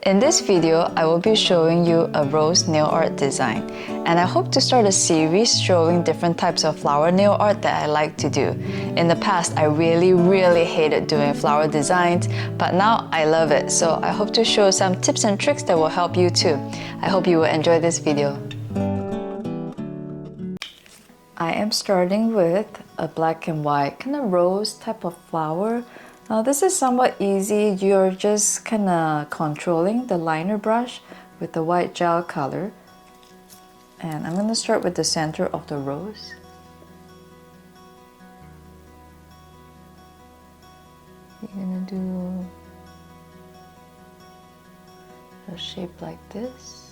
In this video, I will be showing you a rose nail art design, and I hope to start a series showing different types of flower nail art that I like to do. In the past, I really hated doing flower designs, but now I love it, so I hope to show some tips and tricks that will help you too. I hope you will enjoy this video. I am starting with a black and white kind of rose type of flower. Now this is somewhat easy. You're just kind of controlling the liner brush with the white gel color. And I'm going to start with the center of the rose. You're going to do a shape like this.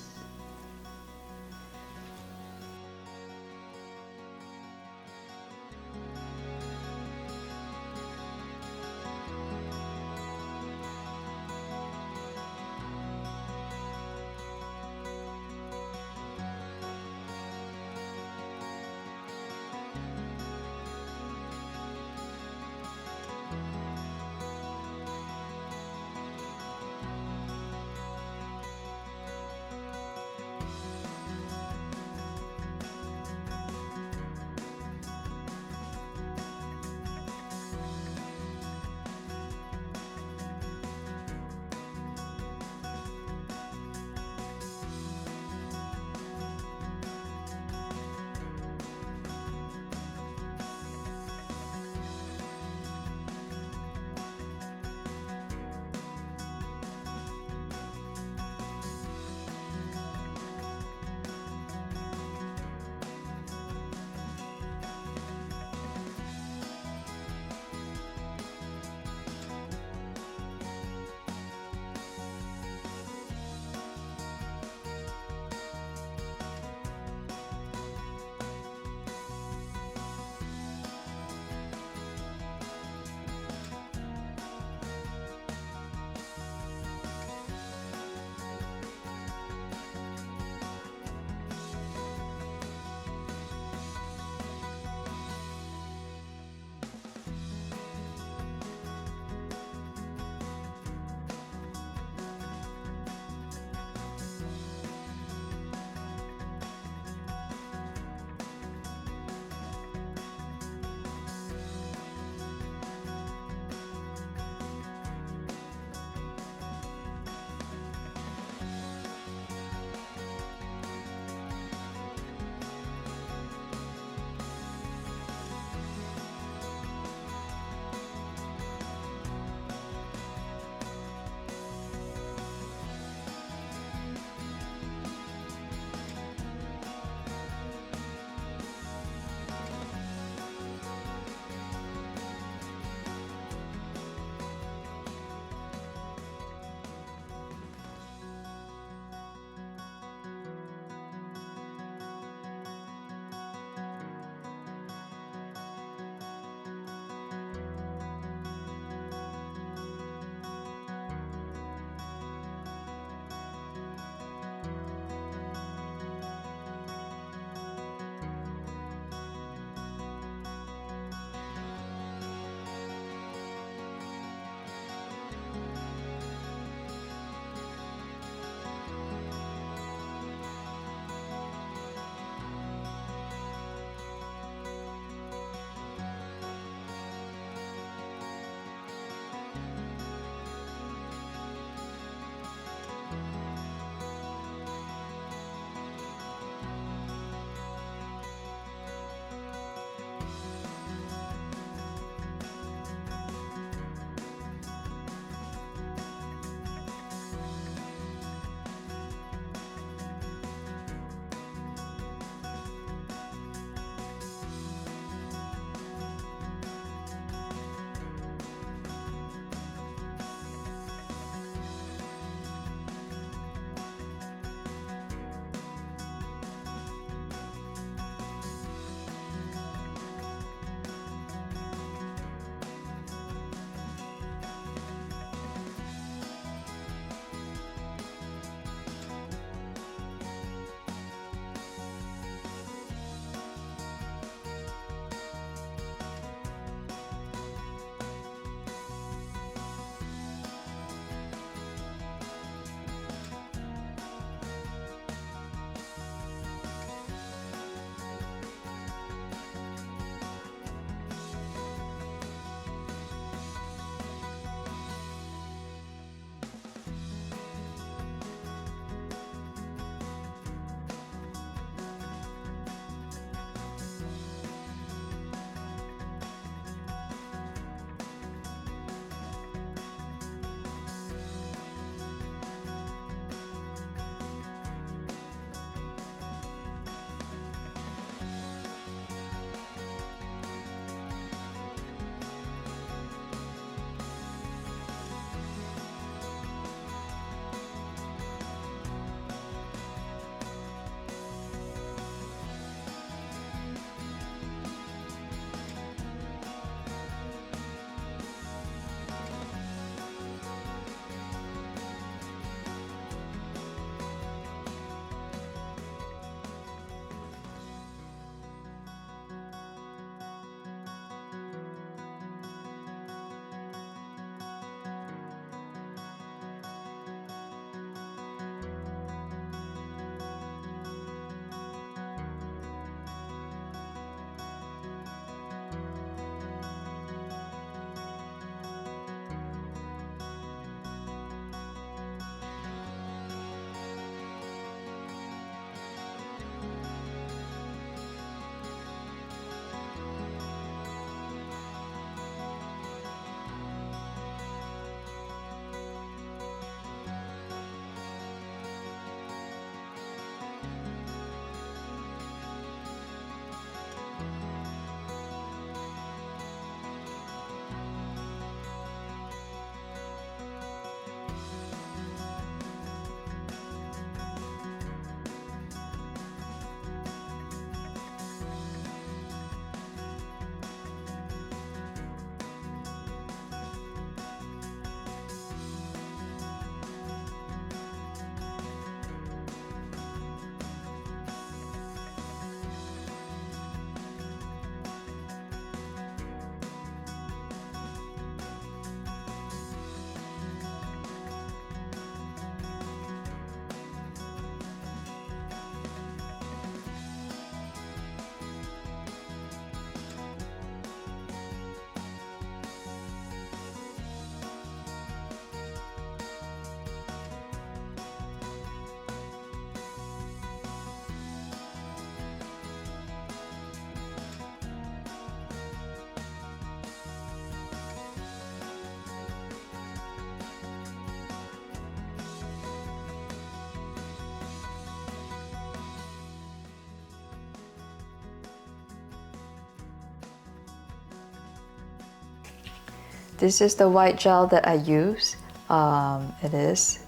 This is the white gel that I use. It is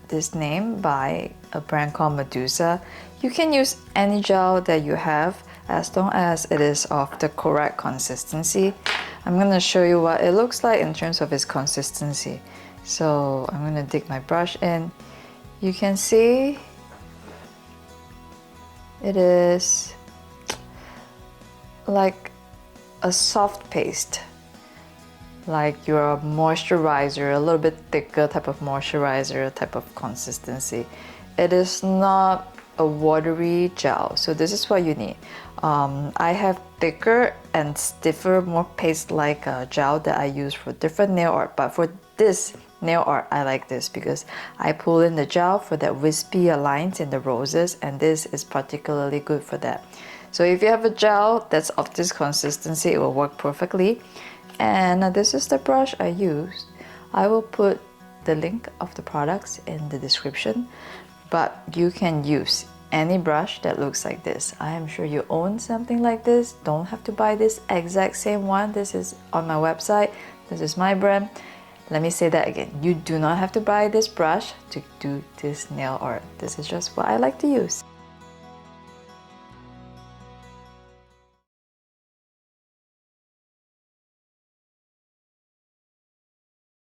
this name by a brand called Medusa. You can use any gel that you have as long as it is of the correct consistency. I'm going to show you what it looks like in terms of its consistency. So I'm going to dig my brush in. You can see it is like a soft paste, like your moisturizer, a little bit thicker type of moisturizer type of consistency. It is not a watery gel, so this is what you need. I have thicker and stiffer, more paste-like gel that I use for different nail art, but for this nail art I like this because I pull in the gel for that wispy lines in the roses, and this is particularly good for that. So if you have a gel that's of this consistency, it will work perfectly. And this is the brush I used. I will put the link of the products in the description, but you can use any brush that looks like this. I am sure you own something like this. Don't have to buy this exact same one. This is on my website. This is my brand. Let me say that again. You do not have to buy this brush to do this nail art. This is just what I like to use.